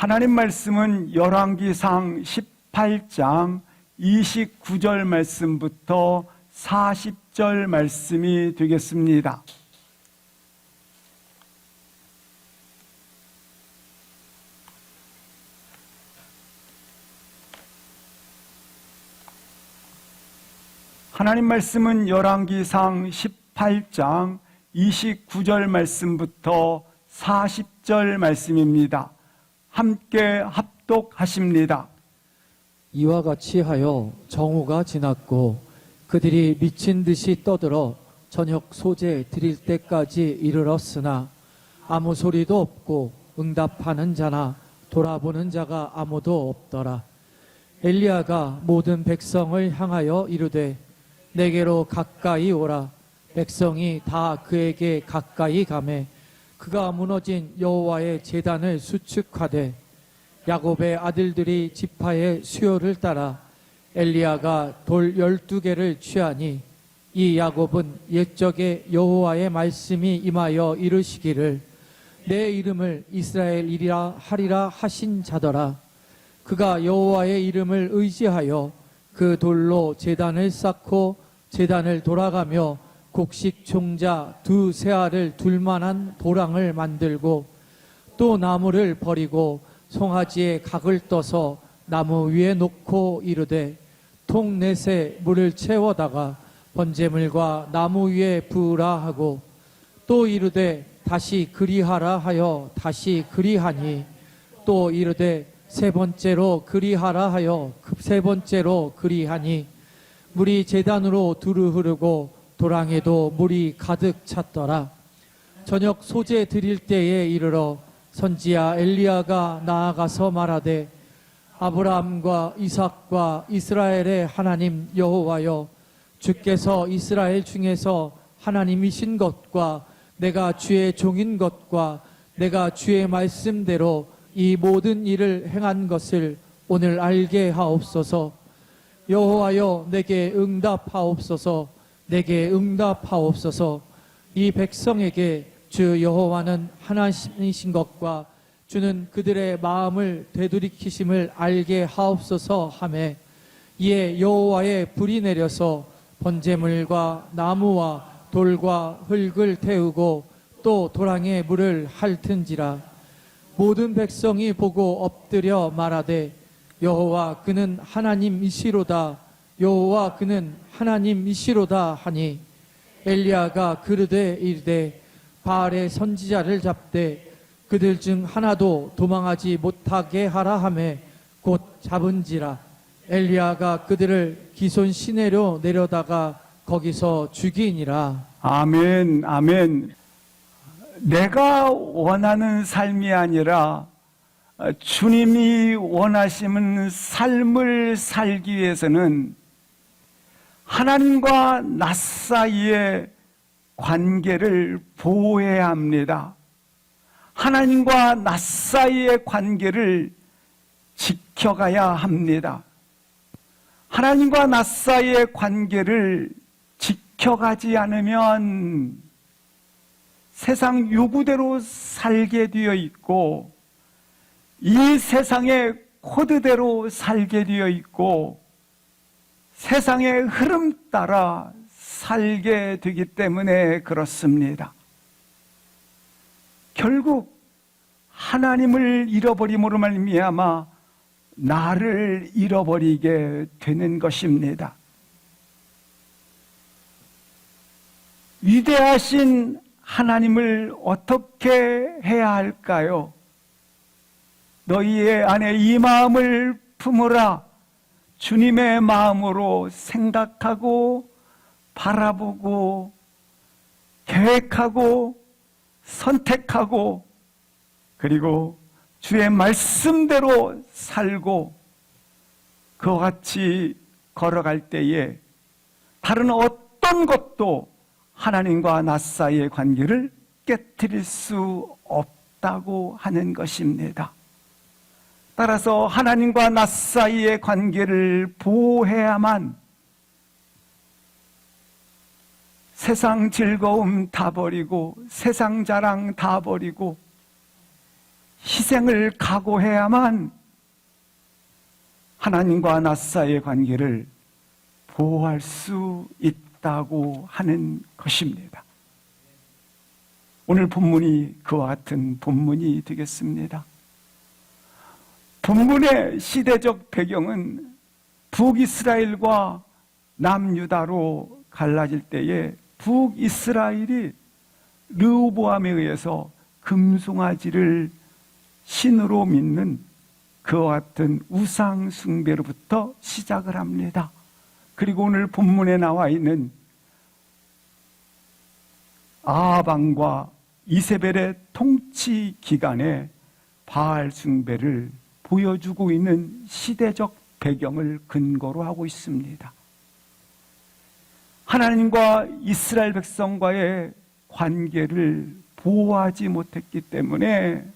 하나님 말씀은 열왕기상 18장 29절 말씀부터 40절 말씀이 되겠습니다. 하나님 말씀은 열왕기상 18장 29절 말씀부터 40절 말씀입니다. 함께 합독하십니다. 이와 같이 하여 정오가 지났고 그들이 미친 듯이 떠들어 저녁 소재 드릴 때까지 이르렀으나 아무 소리도 없고 응답하는 자나 돌아보는 자가 아무도 없더라. 엘리야가 모든 백성을 향하여 이르되 내게로 가까이 오라. 백성이 다 그에게 가까이 가매 그가 무너진 여호와의 제단을 수축하되 야곱의 아들들이 지파의 수요를 따라 엘리야가 돌 12개를 취하니 이 야곱은 옛적에 여호와의 말씀이 임하여 이르시기를 내 이름을 이스라엘이라 하리라 하신 자더라. 그가 여호와의 이름을 의지하여 그 돌로 제단을 쌓고 제단을 돌아가며 곡식 종자 2 알을 둘만한 도랑을 만들고 또 나무를 버리고 송아지에 각을 떠서 나무 위에 놓고 이르되 통 넷에 물을 채워다가 번제물과 나무 위에 부으라 하고 또 이르되 다시 그리하라 하여 다시 그리하니 또 이르되 3번째로 그리하라 하여 3번째로 그리하니 물이 제단으로 두루 흐르고 도랑에도 물이 가득 찼더라. 저녁 소재 드릴 때에 이르러 선지자 엘리야가 나아가서 말하되 아브라함과 이삭과 이스라엘의 하나님 여호와여 주께서 이스라엘 중에서 하나님이신 것과 내가 주의 종인 것과 내가 주의 말씀대로 이 모든 일을 행한 것을 오늘 알게 하옵소서. 여호와여 내게 응답하옵소서. 내게 응답하옵소서. 이 백성에게 주 여호와는 하나님이신 것과 주는 그들의 마음을 되돌이키심을 알게 하옵소서 하매 이에 여호와의 불이 내려서 번제물과 나무와 돌과 흙을 태우고 또 도랑에 물을 핥은지라. 모든 백성이 보고 엎드려 말하되 여호와 그는 하나님이시로다. 여호와 그는 하나님이시로다 하니 엘리야가 그르되 이르되 바알의 선지자를 잡되 그들 중 하나도 도망하지 못하게 하라 하매 곧 잡은지라. 엘리야가 그들을 기손 시내로 내려다가 거기서 죽이니라. 아멘, 아멘. 내가 원하는 삶이 아니라 주님이 원하시는 삶을 살기 위해서는 하나님과 나 사이의 관계를 보호해야 합니다. 하나님과 나 사이의 관계를 지켜가야 합니다. 하나님과 나 사이의 관계를 지켜가지 않으면 세상 요구대로 살게 되어 있고 이 세상의 코드대로 살게 되어 있고 세상의 흐름 따라 살게 되기 때문에 그렇습니다. 결국 하나님을 잃어버림으로 말미암아 나를 잃어버리게 되는 것입니다. 위대하신 하나님을 어떻게 해야 할까요? 너희의 안에 이 마음을 품으라. 주님의 마음으로 생각하고 바라보고 계획하고 선택하고 그리고 주의 말씀대로 살고 그와 같이 걸어갈 때에 다른 어떤 것도 하나님과 나 사이의 관계를 깨트릴 수 없다고 하는 것입니다. 따라서 하나님과 나 사이의 관계를 보호해야만 세상 즐거움 다 버리고 세상 자랑 다 버리고 희생을 각오해야만 하나님과 나 사이의 관계를 보호할 수 있다고 하는 것입니다. 오늘 본문이 그와 같은 본문이 되겠습니다. 본문의 시대적 배경은 북이스라엘과 남유다로 갈라질 때에 북이스라엘이 르호보암에 의해서 금송아지를 신으로 믿는 그와 같은 우상 숭배로부터 시작을 합니다. 그리고 오늘 본문에 나와 있는 아합왕과 이세벨의 통치 기간에 바알 숭배를 보여주고 있는 시대적 배경을 근거로 하고 있습니다. 하나님과 이스라엘 백성과의 관계를 보호하지 못했기 때문에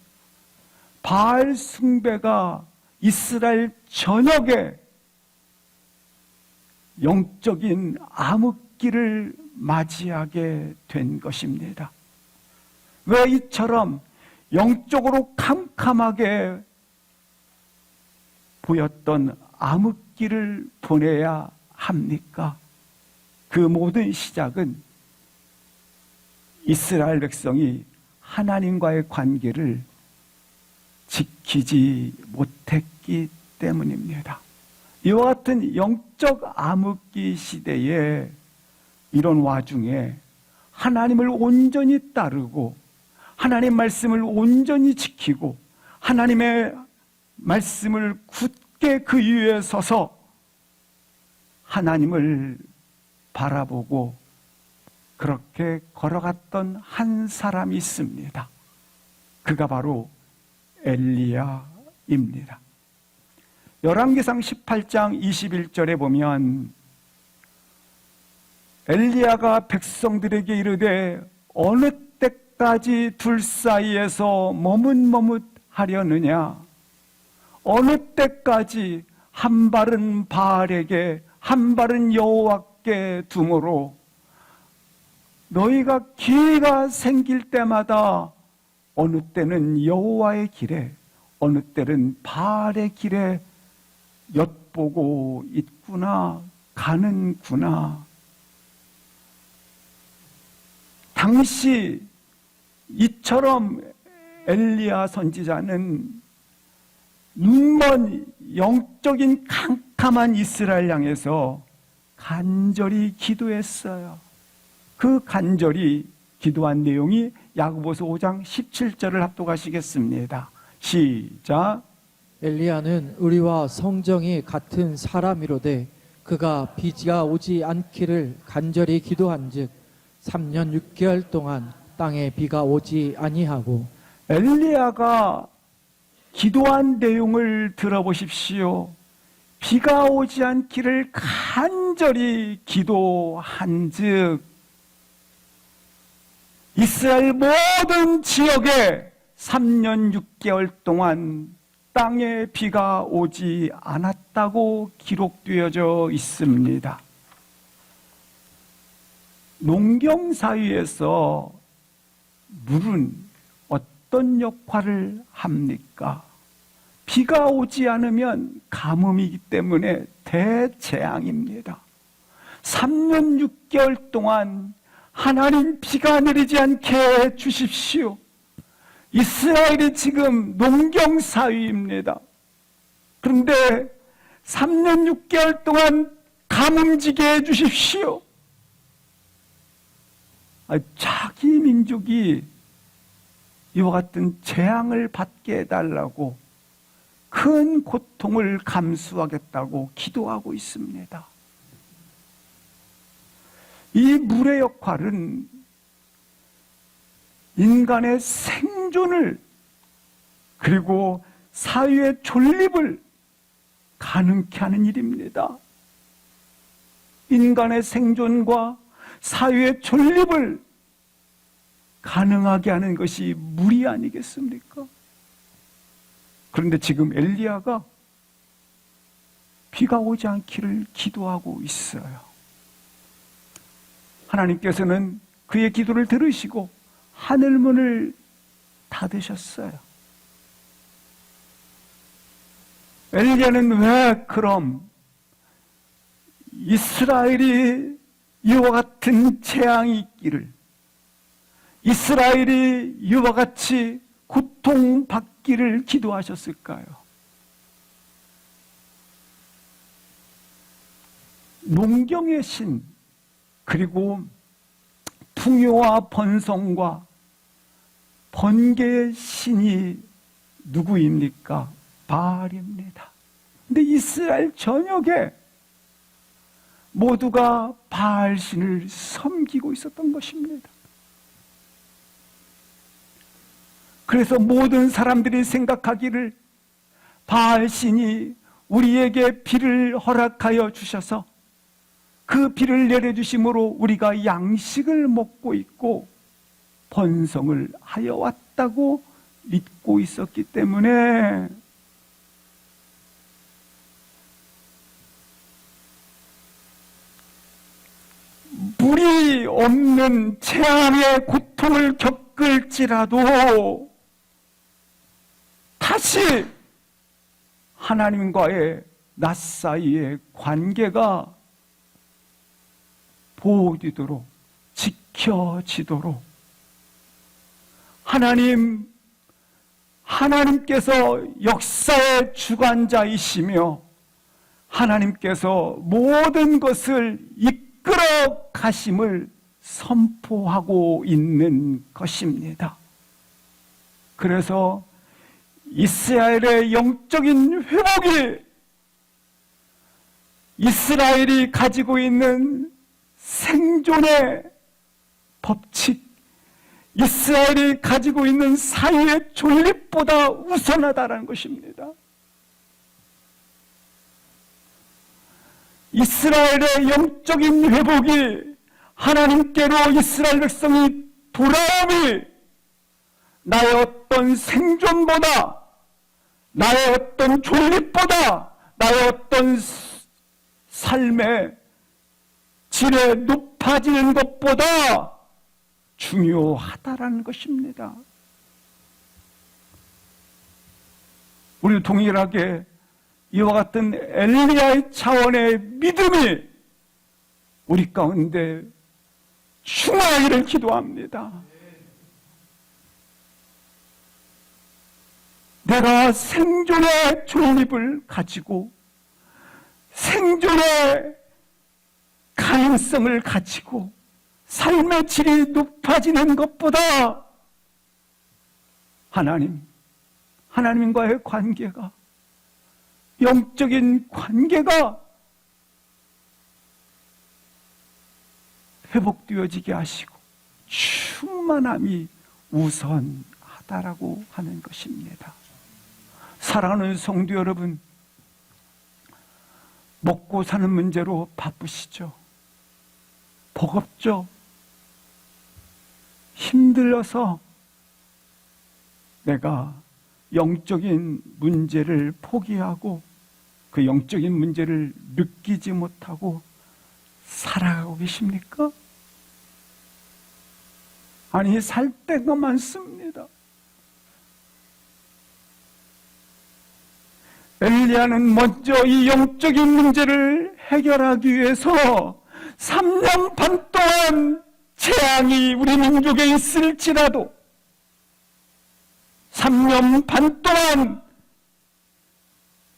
바알 숭배가 이스라엘 전역에 영적인 암흑기를 맞이하게 된 것입니다. 왜 이처럼 영적으로 캄캄하게 보였던 암흑기를 보내야 합니까? 그 모든 시작은 이스라엘 백성이 하나님과의 관계를 지키지 못했기 때문입니다. 이와 같은 영적 암흑기 시대에 이런 와중에 하나님을 온전히 따르고 하나님 말씀을 온전히 지키고 하나님의 말씀을 굳게 그 위에 서서 하나님을 바라보고 그렇게 걸어갔던 한 사람이 있습니다. 그가 바로 엘리야입니다. 열왕기상 18장 21절에 보면 엘리야가 백성들에게 이르되 어느 때까지 둘 사이에서 머뭇머뭇하려느냐, 어느 때까지 한 발은 바알에게 한 발은 여호와께 두므로 너희가 기회가 생길 때마다 어느 때는 여호와의 길에 어느 때는 바알의 길에 엿보고 있구나, 가는구나. 당시 이처럼 엘리야 선지자는 눈먼 영적인 캄캄한 이스라엘 향해서 간절히 기도했어요. 그 간절히 기도한 내용이 야고보서 5장 17절을 합독하시겠습니다. 시작. 엘리야는 우리와 성정이 같은 사람이로되 그가 비가 오지 않기를 간절히 기도한즉 3년 6개월 동안 땅에 비가 오지 아니하고. 엘리야가 기도한 내용을 들어보십시오. 비가 오지 않기를 간절히 기도한즉 이스라엘 모든 지역에 3년 6개월 동안 땅에 비가 오지 않았다고 기록되어져 있습니다. 농경 사회에서 물은 어떤 역할을 합니까? 비가 오지 않으면 가뭄이기 때문에 대재앙입니다. 3년 6개월 동안 하나님 비가 내리지 않게 해 주십시오. 이스라엘이 지금 농경 사회입니다. 그런데 3년 6개월 동안 가뭄지게 해 주십시오. 자기 민족이 이와 같은 재앙을 받게 해달라고 큰 고통을 감수하겠다고 기도하고 있습니다. 이 물의 역할은 인간의 생존을 그리고 사회의 존립을 가능케 하는 일입니다. 인간의 생존과 사회의 존립을 가능하게 하는 것이 물이 아니겠습니까? 그런데 지금 엘리야가 비가 오지 않기를 기도하고 있어요. 하나님께서는 그의 기도를 들으시고 하늘문을 닫으셨어요. 엘리야는 왜 그럼 이스라엘이 이와 같은 재앙이 있기를, 이스라엘이 이와 같이 고통받기를 기도하셨을까요? 농경의 신, 그리고 풍요와 번성과 번개의 신이 누구입니까? 바알입니다. 근데 이스라엘 전역에 모두가 바알 신을 섬기고 있었던 것입니다. 그래서 모든 사람들이 생각하기를 바알 신이 우리에게 비를 허락하여 주셔서 그 비를 내려주심으로 우리가 양식을 먹고 있고 번성을 하여 왔다고 믿고 있었기 때문에 물이 없는 재앙의 고통을 겪을지라도 다시 하나님과의 나 사이의 관계가 보호되도록, 지켜지도록 하나님께서 역사의 주관자이시며 하나님께서 모든 것을 이끌어 가심을 선포하고 있는 것입니다. 그래서 이스라엘의 영적인 회복이 이스라엘이 가지고 있는 생존의 법칙, 이스라엘이 가지고 있는 사회의 존립보다 우선하다는 것입니다. 이스라엘의 영적인 회복이, 하나님께로 이스라엘 백성이 돌아옴이 나의 어떤 생존보다, 나의 어떤 존립보다, 나의 어떤 삶의 질에 높아지는 것보다 중요하다라는 것입니다. 우리 동일하게 이와 같은 엘리야의 차원의 믿음이 우리 가운데 충만하기를 기도합니다. 내가 생존의 존립을 가지고 생존의 가능성을 가지고 삶의 질이 높아지는 것보다 하나님과의 관계가, 영적인 관계가 회복되어지게 하시고 충만함이 우선하다라고 하는 것입니다. 사랑하는 성도 여러분, 먹고 사는 문제로 바쁘시죠? 버겁죠? 힘들어서 내가 영적인 문제를 포기하고 그 영적인 문제를 느끼지 못하고 살아가고 계십니까? 아니, 살 때가 많습니다. 엘리야는 먼저 이 영적인 문제를 해결하기 위해서 3년 반 동안 재앙이 우리 민족에 있을지라도 3년 반 동안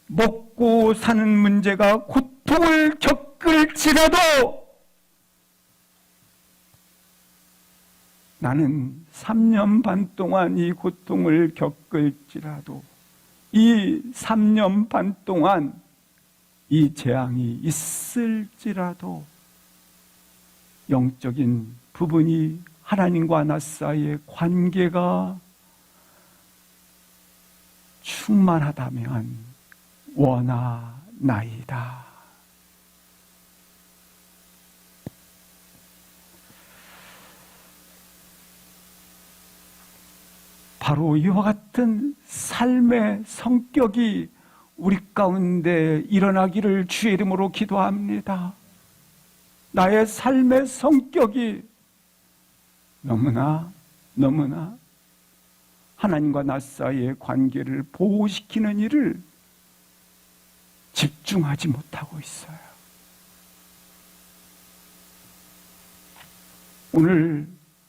먹고 사는 문제가 고통을 겪을지라도 나는 3년 반 동안 이 고통을 겪을지라도 이 3년 반 동안 이 재앙이 있을지라도 영적인 부분이 하나님과 나 사이의 관계가 충만하다면 원하나이다. 바로 이와 같은 삶의 성격이 우리 가운데 일어나기를 주의 이름으로 기도합니다. 나의 삶의 성격이 너무나 하나님과 나 사이의 관계를 보호시키는 일을 집중하지 못하고 있어요. 오늘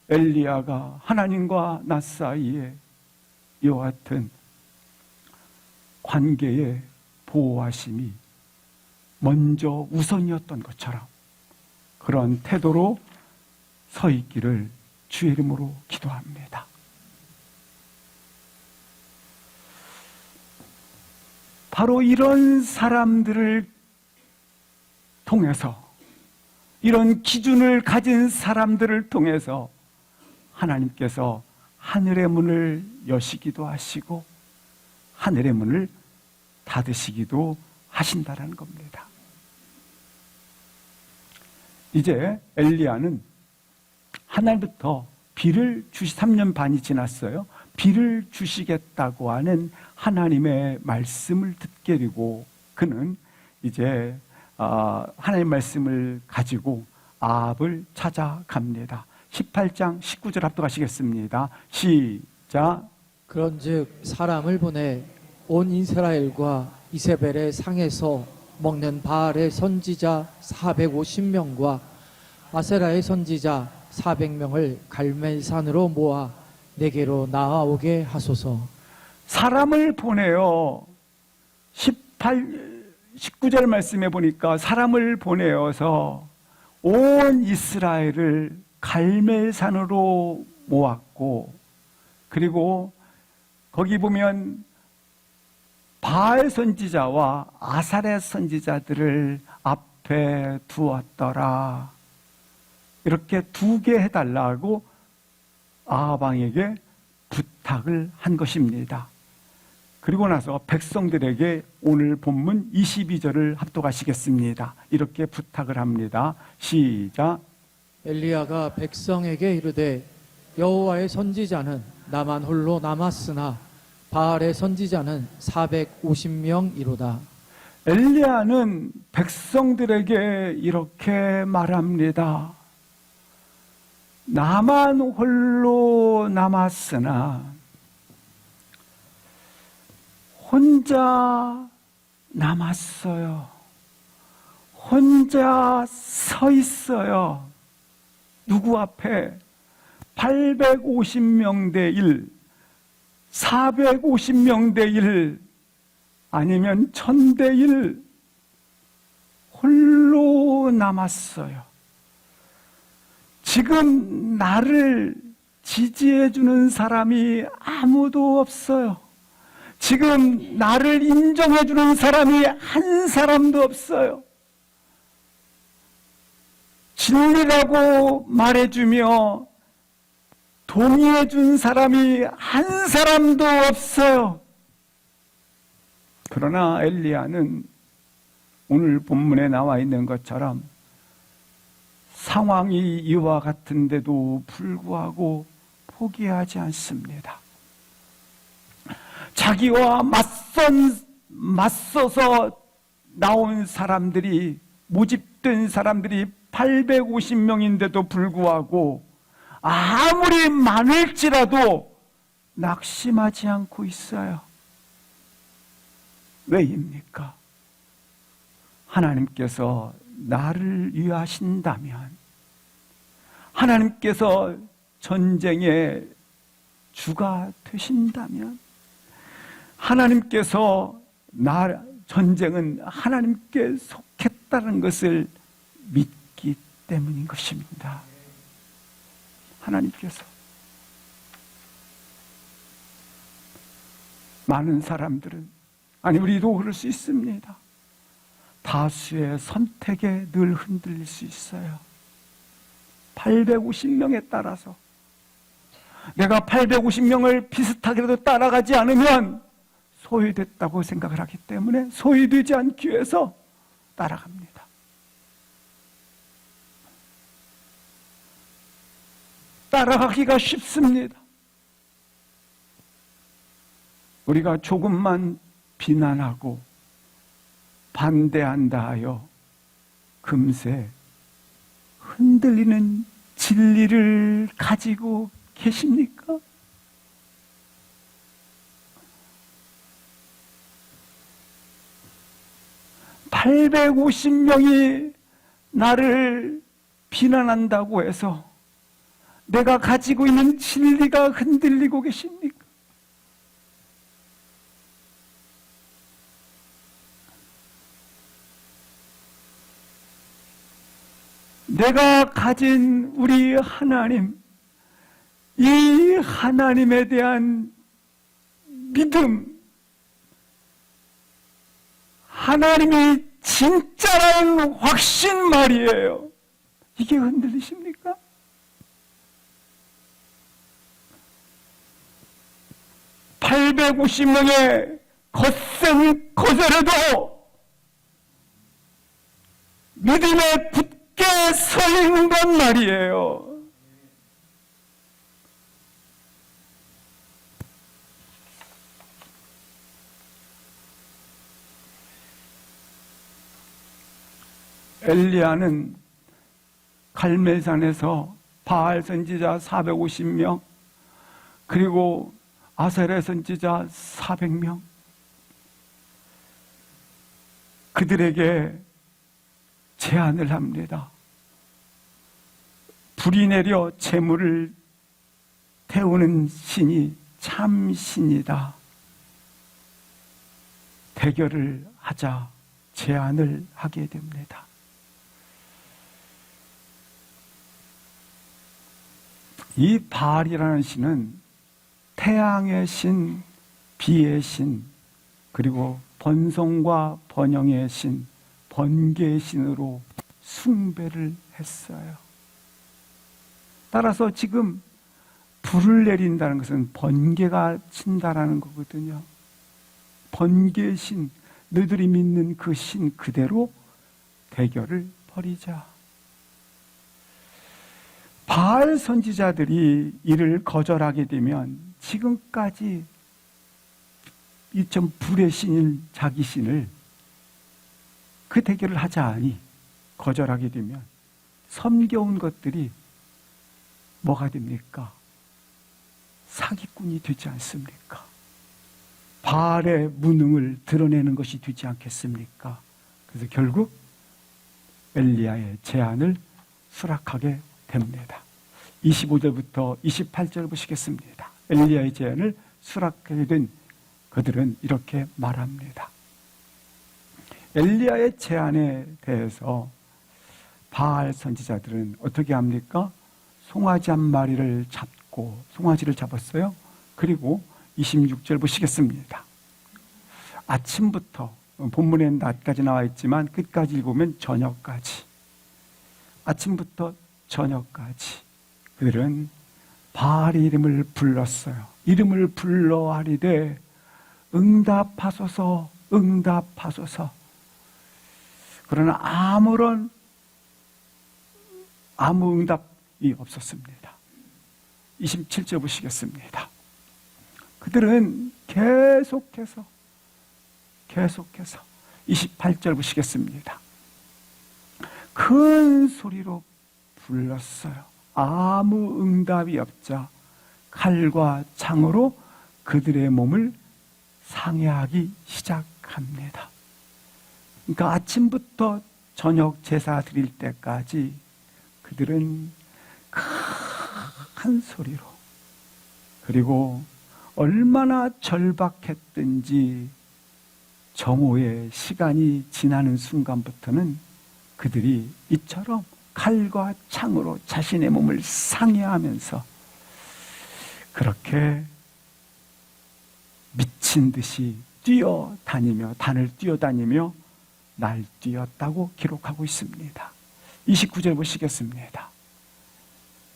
엘리야가 하나님과 나 사이에 이와 같은 관계의 보호하심이 먼저 우선이었던 것처럼 그런 태도로 서 있기를 주의 이름으로 기도합니다. 바로 이런 사람들을 통해서, 이런 기준을 가진 사람들을 통해서 하나님께서 하늘의 문을 여시기도 하시고 하늘의 문을 닫으시기도 하신다라는 겁니다. 이제 엘리야는 하나님부터 비를 3년 반이 지났어요. 비를 주시겠다고 하는 하나님의 말씀을 듣게 되고 그는 이제 하나님의 말씀을 가지고 아합을 찾아갑니다. 18장 19절 합독하시겠습니다. 시작. 그런즉 사람을 보내 온 이스라엘과 이세벨의 상에서 먹는 바알의 선지자 450명과 아세라의 선지자 400명을 갈멜산으로 모아 내게로 나아오게 하소서. 사람을 보내요. 19절 말씀에 보니까 사람을 보내어서 온 이스라엘을 갈멜산으로 모았고, 그리고 거기 보면 바알 선지자와 아사렛 선지자들을 앞에 두었더라. 이렇게 2개 해달라고 아합 왕에게 부탁을 한 것입니다. 그리고 나서 백성들에게 오늘 본문 22절을 합독하시겠습니다. 이렇게 부탁을 합니다. 시작. 엘리야가 백성에게 이르되 여호와의 선지자는 나만 홀로 남았으나 바알의 선지자는 450명이로다. 엘리야는 백성들에게 이렇게 말합니다. 나만 홀로 남았으나 혼자 남았어요. 혼자 서 있어요. 누구 앞에? 850명 대 1, 450명 대 1, 아니면 1000 대 1, 홀로 남았어요. 지금 나를 지지해주는 사람이 아무도 없어요. 지금 나를 인정해주는 사람이 한 사람도 없어요. 진리라고 말해주며 동의해준 사람이 한 사람도 없어요. 그러나 엘리야는 오늘 본문에 나와 있는 것처럼 상황이 이와 같은데도 불구하고 포기하지 않습니다. 자기와 맞서서 나온 사람들이, 모집된 사람들이 850명인데도 불구하고 아무리 많을지라도 낙심하지 않고 있어요. 왜입니까? 하나님께서 나를 위하신다면, 하나님께서 전쟁의 주가 되신다면, 하나님께서 전쟁은 하나님께 속했다는 것을 믿기 때문인 것입니다. 하나님께서 많은 사람들은, 아니 우리도 그럴 수 있습니다. 다수의 선택에 늘 흔들릴 수 있어요. 850명에 따라서 내가 850명을 비슷하게라도 따라가지 않으면 소외됐다고 생각을 하기 때문에 소외되지 않기 위해서 따라갑니다. 따라가기가 쉽습니다. 우리가 조금만 비난하고 반대한다 하여 금세 흔들리는 진리를 가지고 계십니까? 850명이 나를 비난한다고 해서 내가 가지고 있는 진리가 흔들리고 계십니까? 내가 가진 우리 하나님, 이 하나님에 대한 믿음, 하나님이 진짜라는 확신 말이에요. 이게 흔들리십니까? (850명의) 거센 거절에도 믿음에 굳게 서 있는 건 말이에요. 엘리야는 갈멜산에서 바알 선지자 450명, 그리고 아세라 선지자 400명, 그들에게 제안을 합니다. 불이 내려 재물을 태우는 신이 참 신이다. 대결을 하자 제안을 하게 됩니다. 이 바알이라는 신은 태양의 신, 비의 신, 그리고 번성과 번영의 신, 번개의 신으로 숭배를 했어요. 따라서 지금 불을 내린다는 것은 번개가 친다라는 거거든요. 번개의 신, 너희들이 믿는 그 신 그대로 대결을 벌이자. 바알 선지자들이 이를 거절하게 되면 지금까지 이 좀 불의 신인 자기 신을 그 대결을 하자 하니 거절하게 되면 섬겨온 것들이 뭐가 됩니까? 사기꾼이 되지 않습니까? 바알의 무능을 드러내는 것이 되지 않겠습니까? 그래서 결국 엘리야의 제안을 수락하게 됩니다. 25절부터 28절 보시겠습니다. 엘리야의 제안을 수락하게 된 그들은 이렇게 말합니다. 엘리야의 제안에 대해서 바알 선지자들은 어떻게 합니까? 송아지 한 마리를 잡고 송아지를 잡았어요. 그리고 26절 보시겠습니다. 아침부터, 본문엔 낮까지 나와 있지만 끝까지 읽으면 저녁까지, 아침부터 저녁까지 그들은 바알의 이름을 불렀어요. 이름을 불러 하리되 응답하소서, 응답하소서. 그러나 아무 응답이 없었습니다. 27절 보시겠습니다. 그들은 계속해서 28절 보시겠습니다. 큰 소리로 불렀어요. 아무 응답이 없자 칼과 창으로 그들의 몸을 상해하기 시작합니다. 그러니까 아침부터 저녁 제사 드릴 때까지 그들은 큰 소리로, 그리고 얼마나 절박했든지 정오의 시간이 지나는 순간부터는 그들이 이처럼 칼과 창으로 자신의 몸을 상해하면서 그렇게 미친 듯이 단을 뛰어다니며 날뛰었다고 기록하고 있습니다. 29절 보시겠습니다.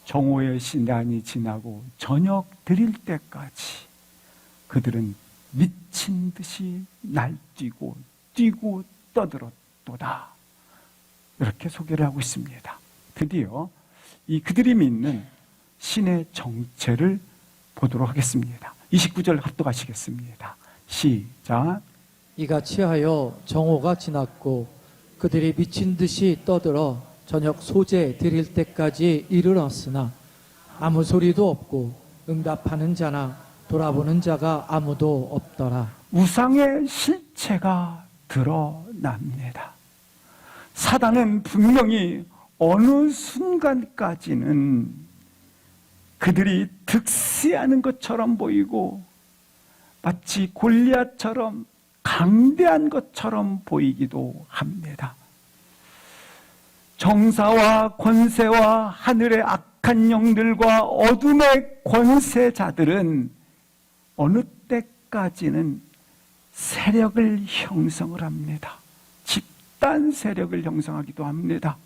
정오의 시간이 지나고 저녁 드릴 때까지 그들은 미친 듯이 날뛰고 뛰고 떠들었도다. 이렇게 소개를 하고 있습니다. 드디어 이 그들이 믿는 신의 정체를 보도록 하겠습니다. 29절 합독하시겠습니다. 시작. 이같이 하여 정오가 지났고 그들이 미친 듯이 떠들어 저녁 소재 드릴 때까지 이르렀으나 아무 소리도 없고 응답하는 자나 돌아보는 자가 아무도 없더라. 우상의 실체가 드러납니다. 사단은 분명히 어느 순간까지는 그들이 득세하는 것처럼 보이고 마치 골리앗처럼 강대한 것처럼 보이기도 합니다. 정사와 권세와 하늘의 악한 영들과 어둠의 권세자들은 어느 때까지는 세력을 형성을 합니다. 집단 세력을 형성하기도 합니다.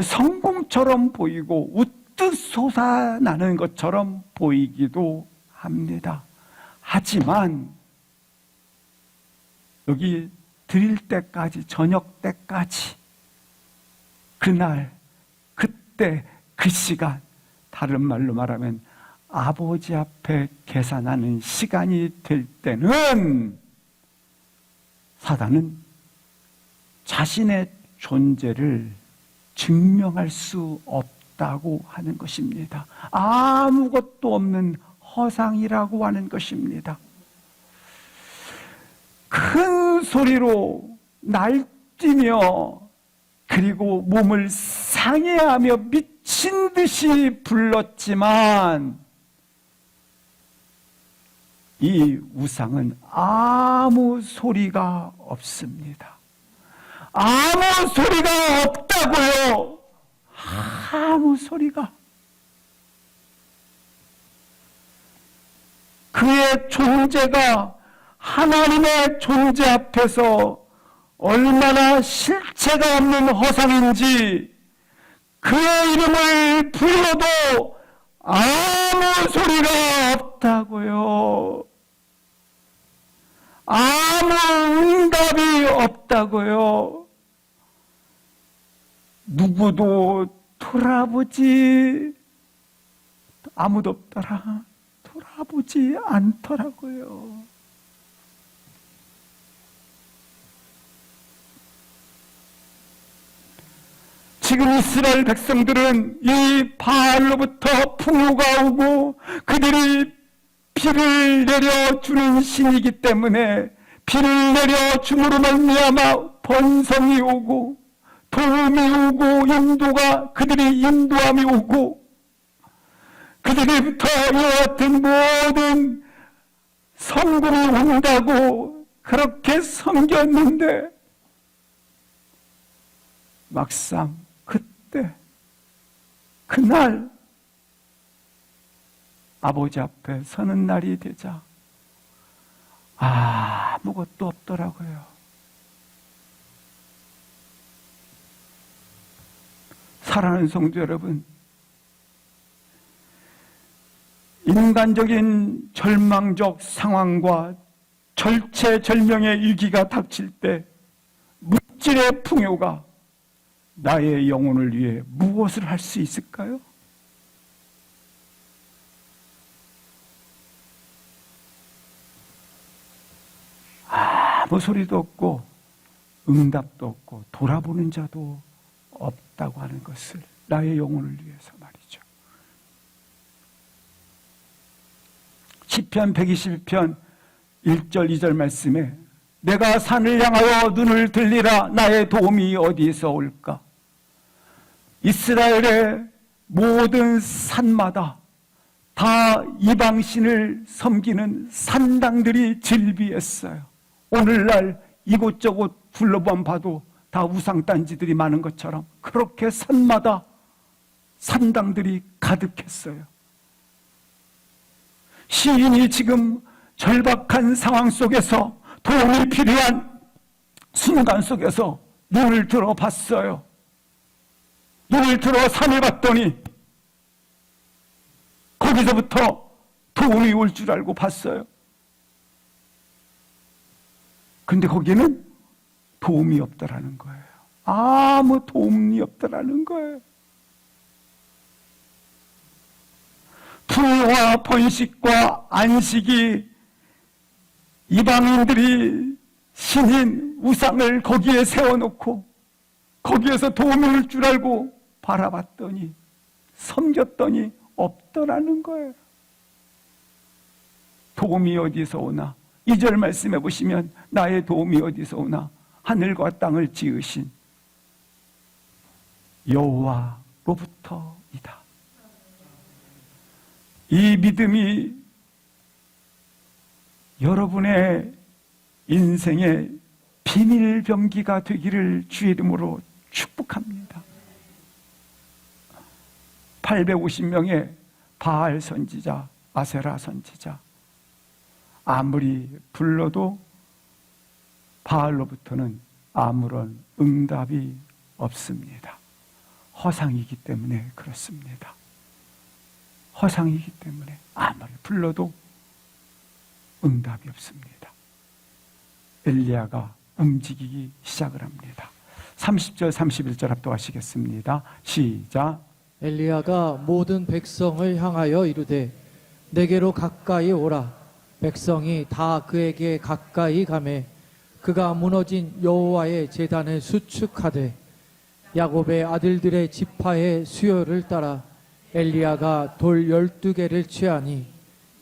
성공처럼 보이고 우뚝 솟아나는 것처럼 보이기도 합니다. 하지만 여기 드릴 때까지, 저녁 때까지, 그날, 그때, 그 시간, 다른 말로 말하면 아버지 앞에 계산하는 시간이 될 때는 사단은 자신의 존재를 증명할 수 없다고 하는 것입니다. 아무것도 없는 허상이라고 하는 것입니다. 큰 소리로 날뛰며 그리고 몸을 상해하며 미친 듯이 불렀지만 이 우상은 아무 소리가 없습니다. 아무 소리가 없다고요. 아무 소리가. 그의 존재가 하나님의 존재 앞에서 얼마나 실체가 없는 허상인지 그의 이름을 불러도 아무 소리가 없다고요. 아무 응답이 없다고요. 누구도 돌아보지, 아무도 없더라. 돌아보지 않더라고요. 지금 이스라엘 백성들은 이 바알로부터 풍요가 오고 그들이 비를 내려주는 신이기 때문에 비를 내려줌으로 말미암아 번성이 오고 도움이 오고 인도가 그들이 인도함이 오고 그들로부터 이와 같은 모든 성공이 온다고 그렇게 섬겼는데 막상 그때 그날 아버지 앞에 서는 날이 되자 아무것도 없더라고요. 사랑하는 성도 여러분, 인간적인 절망적 상황과 절체절명의 위기가 닥칠 때 물질의 풍요가 나의 영혼을 위해 무엇을 할 수 있을까요? 아무 소리도 없고 응답도 없고 돌아보는 자도 없다고 하는 것을 나의 영혼을 위해서 말이죠. 시편 121편 1절 2절 말씀에 내가 산을 향하여 눈을 들리라 나의 도움이 어디서 올까? 이스라엘의 모든 산마다 다 이방신을 섬기는 산당들이 즐비했어요. 오늘날 이곳저곳 둘러만 봐도 다 우상단지들이 많은 것처럼 그렇게 산마다 산당들이 가득했어요. 시인이 지금 절박한 상황 속에서 도움이 필요한 순간 속에서 눈을 들어 봤어요. 눈을 들어 산을 봤더니 거기서부터 도움이 올 줄 알고 봤어요. 근데 거기는 도움이 없더라는 거예요. 아무 도움이 없더라는 거예요. 풍요와 번식과 안식이 이방인들이 신인 우상을 거기에 세워놓고 거기에서 도움이 올 줄 알고 바라봤더니 섬겼더니 없더라는 거예요. 도움이 어디서 오나? 2절 말씀해 보시면 나의 도움이 어디서 오나? 하늘과 땅을 지으신 여호와로부터이다. 이 믿음이 여러분의 인생의 비밀병기가 되기를 주의 이름으로 축복합니다. 850명의 바알 선지자, 아세라 선지자, 아무리 불러도 바알로부터는 아무런 응답이 없습니다. 허상이기 때문에 그렇습니다. 허상이기 때문에 아무리 불러도 응답이 없습니다. 엘리야가 움직이기 시작을 합니다. 30절 31절 합독하시겠습니다. 시작. 엘리야가 모든 백성을 향하여 이르되 내게로 가까이 오라. 백성이 다 그에게 가까이 가매 그가 무너진 여호와의 제단을 수축하되 야곱의 아들들의 지파의 수요를 따라 엘리야가 돌 12개를 취하니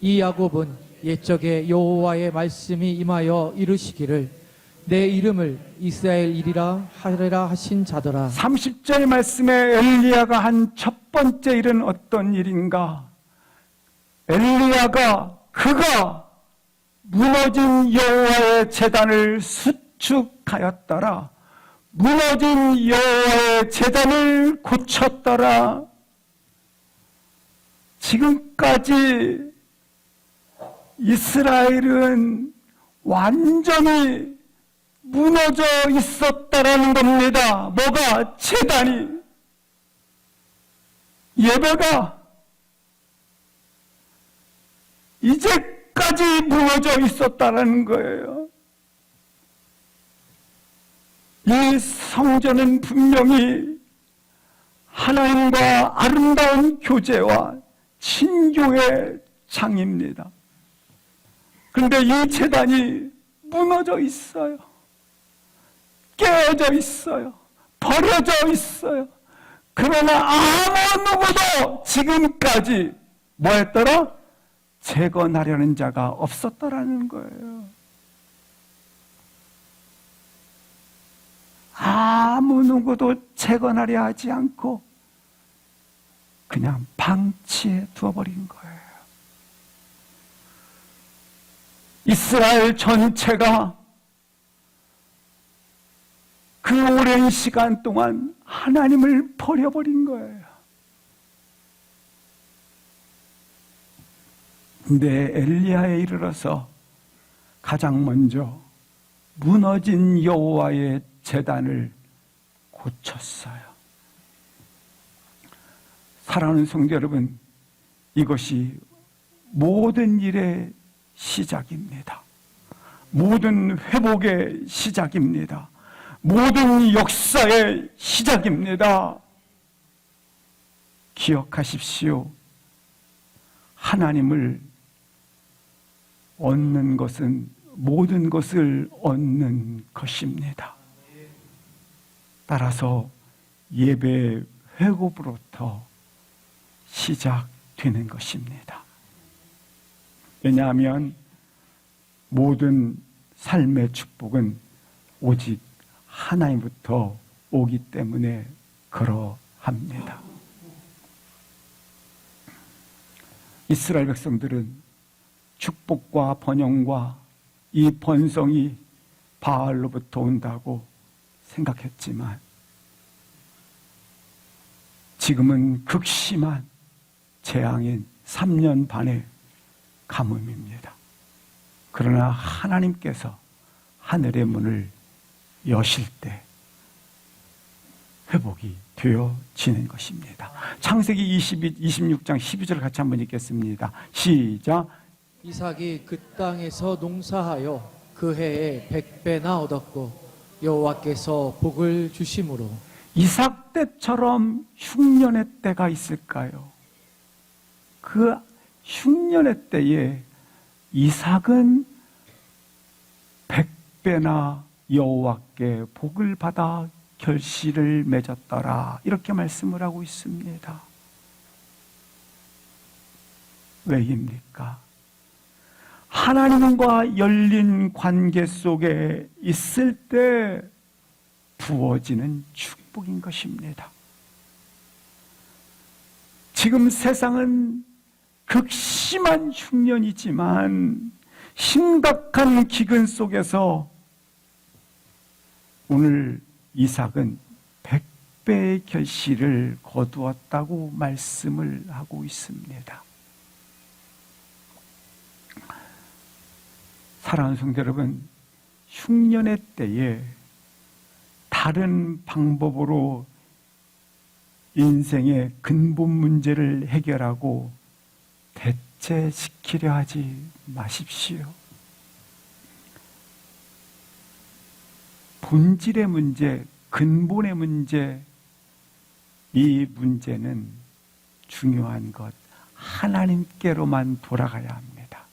이 야곱은 옛적에 여호와의 말씀이 임하여 이르시기를 내 이름을 이스라엘이라 하리라 하신 자더라. 30절 말씀에 엘리야가 한 첫 번째 일은 어떤 일인가? 엘리야가 그가 무너진 여호와의 제단을 수축하였더라. 무너진 여호와의 제단을 고쳤더라. 지금까지 이스라엘은 완전히 무너져 있었다라는 겁니다. 뭐가? 제단이, 예배가 이제까지 무너져 있었다라는 거예요. 이 성전은 분명히 하나님과 아름다운 교제와 친교의 장입니다. 그런데 이 제단이 무너져 있어요. 깨어져 있어요. 버려져 있어요. 그러나 아무 누구도 지금까지 뭐 했더라? 재건하려는 자가 없었더라는 거예요. 아무 누구도 재건하려 하지 않고 그냥 방치해 두어버린 거예요. 이스라엘 전체가 그 오랜 시간 동안 하나님을 버려버린 거예요. 근데 엘리야에 이르러서 가장 먼저 무너진 여호와의 제단을 고쳤어요. 사랑하는 성도 여러분, 이것이 모든 일의 시작입니다. 모든 회복의 시작입니다. 모든 역사의 시작입니다. 기억하십시오. 하나님을 얻는 것은 모든 것을 얻는 것입니다. 따라서 예배 회복으로부터 시작되는 것입니다. 왜냐하면 모든 삶의 축복은 오직 하나님부터 오기 때문에 그러합니다. 이스라엘 백성들은 축복과 번영과 이 번성이 바알로부터 온다고 생각했지만 지금은 극심한 재앙인 3년 반의 가뭄입니다. 그러나 하나님께서 하늘의 문을 여실 때 회복이 되어지는 것입니다. 창세기 26장 12절 같이 한번 읽겠습니다. 시작. 이삭이 그 땅에서 농사하여 그 해에 100배나 얻었고 여호와께서 복을 주심으로. 이삭 때처럼 흉년의 때가 있을까요? 그 흉년의 때에 이삭은 100배나 여호와께 복을 받아 결실을 맺었더라. 이렇게 말씀을 하고 있습니다. 왜입니까? 하나님과 열린 관계 속에 있을 때 부어지는 축복인 것입니다. 지금 세상은 극심한 흉년이지만 심각한 기근 속에서 오늘 이삭은 100배의 결실을 거두었다고 말씀을 하고 있습니다. 사랑하는 성도 여러분, 흉년의 때에 다른 방법으로 인생의 근본 문제를 해결하고 대체시키려 하지 마십시오. 본질의 문제, 근본의 문제, 이 문제는 중요한 것, 하나님께로만 돌아가야 합니다.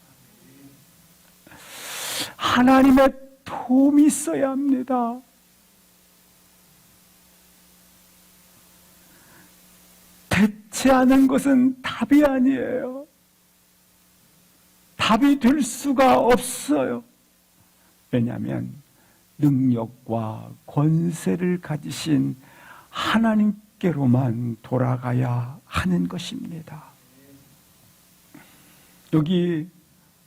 하나님의 도움이 있어야 합니다. 대체하는 것은 답이 아니에요. 답이 될 수가 없어요. 왜냐하면 능력과 권세를 가지신 하나님께로만 돌아가야 하는 것입니다. 여기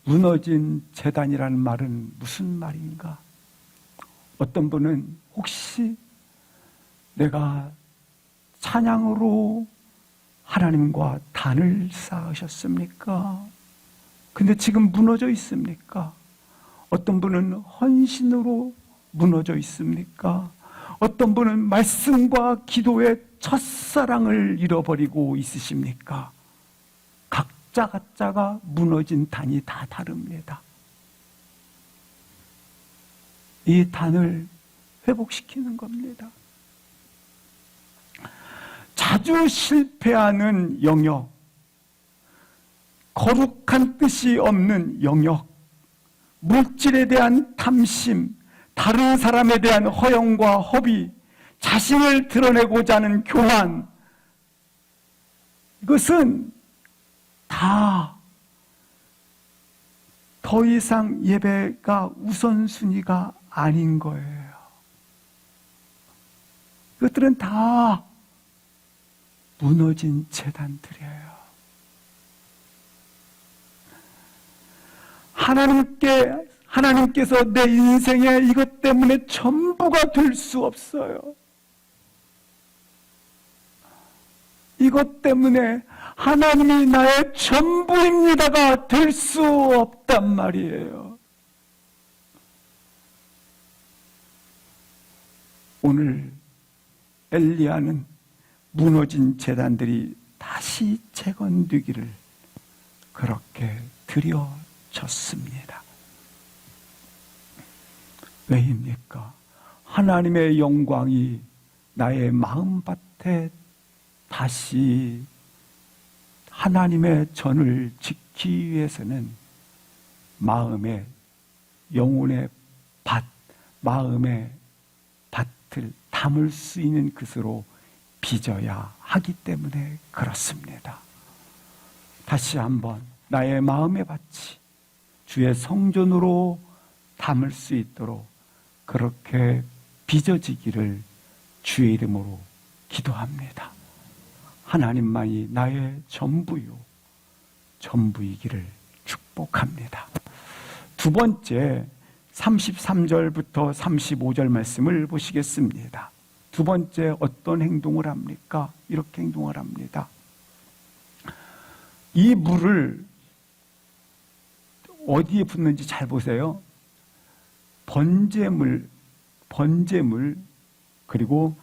무너진 제단이라는 말은 무슨 말인가? 어떤 분은 혹시 내가 찬양으로 하나님과 단을 쌓으셨습니까? 근데 지금 무너져 있습니까? 어떤 분은 헌신으로 무너져 있습니까? 어떤 분은 말씀과 기도의 첫사랑을 잃어버리고 있으십니까? 각자가 무너진 단이 다 다릅니다. 이 단을 회복시키는 겁니다. 자주 실패하는 영역, 거룩한 뜻이 없는 영역, 물질에 대한 탐심, 다른 사람에 대한 허영과 허비, 자신을 드러내고자 하는 교만, 이것은 다 더 이상 예배가 우선순위가 아닌 거예요. 이것들은 다 무너진 제단들이에요. 하나님께서 내 인생에 이것 때문에 전부가 될 수 없어요. 이것 때문에 하나님이 나의 전부입니다가 될 수 없단 말이에요. 오늘 엘리야는 무너진 제단들이 다시 재건되기를 그렇게 드려졌습니다. 왜입니까? 하나님의 영광이 나의 마음밭에 다시 하나님의 전을 짓기 위해서는 마음의 영혼의 밭, 마음의 밭을 담을 수 있는 것으로 빚어야 하기 때문에 그렇습니다. 다시 한번 나의 마음의 밭이 주의 성전으로 담을 수 있도록 그렇게 빚어지기를 주의 이름으로 기도합니다. 하나님만이 나의 전부요, 전부이기를 축복합니다. 두 번째, 33절부터 35절 말씀을 보시겠습니다. 두 번째 어떤 행동을 합니까? 이렇게 행동을 합니다. 이 물을 어디에 붓는지 잘 보세요. 번제물 그리고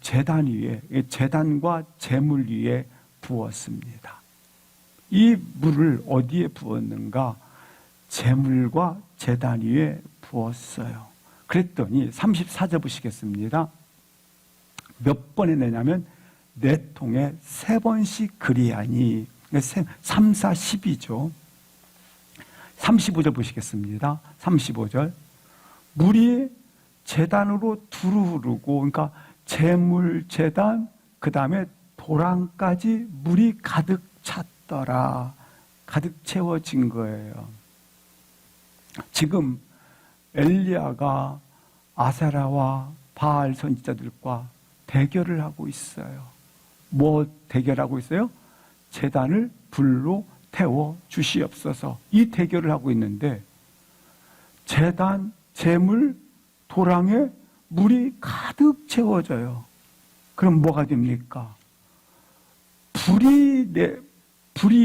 제단 위에, 제단과 제물 위에 부었습니다. 이 물을 어디에 부었는가? 제물과 제단 위에 부었어요. 그랬더니 34절 보시겠습니다. 몇 번 했느냐면 4통에 3번씩 그리하니 3, 4, 10이죠. 35절 보시겠습니다. 35절. 물이 제단으로 두루 흐르고, 그러니까 제물, 제단, 그 다음에 도랑까지 물이 가득 찼더라. 가득 채워진 거예요. 지금 엘리야가 아세라와 바알 선지자들과 대결을 하고 있어요. 뭐 대결하고 있어요? 제단을 불로 태워 주시옵소서. 이 대결을 하고 있는데 제단, 제물, 도랑에 물이 가득 채워져요. 그럼 뭐가 됩니까? 불이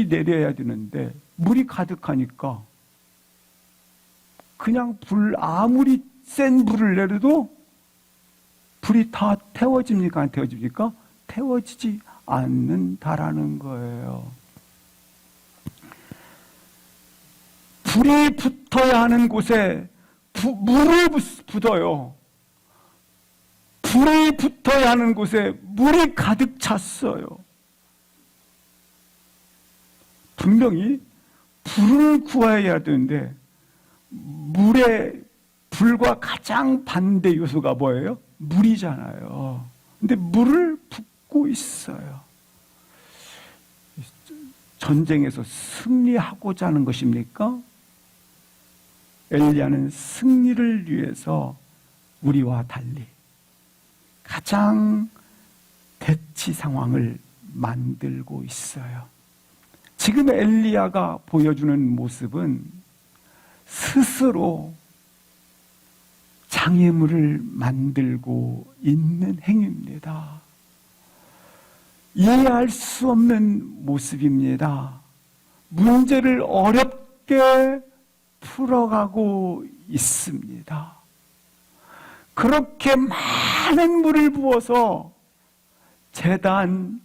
내려야 되는데 물이 가득하니까 그냥 아무리 센 불을 내려도 불이 다 태워집니까? 안 태워집니까? 태워지지 않는다라는 거예요. 불이 붙어야 하는 곳에 물을 붓어요. 불이 붙어야 하는 곳에 물이 가득 찼어요. 분명히 불을 구해야 되는데 불과 가장 반대 요소가 뭐예요? 물이잖아요. 근데 물을 붓고 있어요. 전쟁에서 승리하고자 하는 것입니까? 엘리야는 승리를 위해서 우리와 달리 가장 대치 상황을 만들고 있어요. 지금 엘리야가 보여주는 모습은 스스로 장애물을 만들고 있는 행위입니다. 이해할 수 없는 모습입니다. 문제를 어렵게 풀어가고 있습니다. 그렇게 많은 물을 부어서 제단,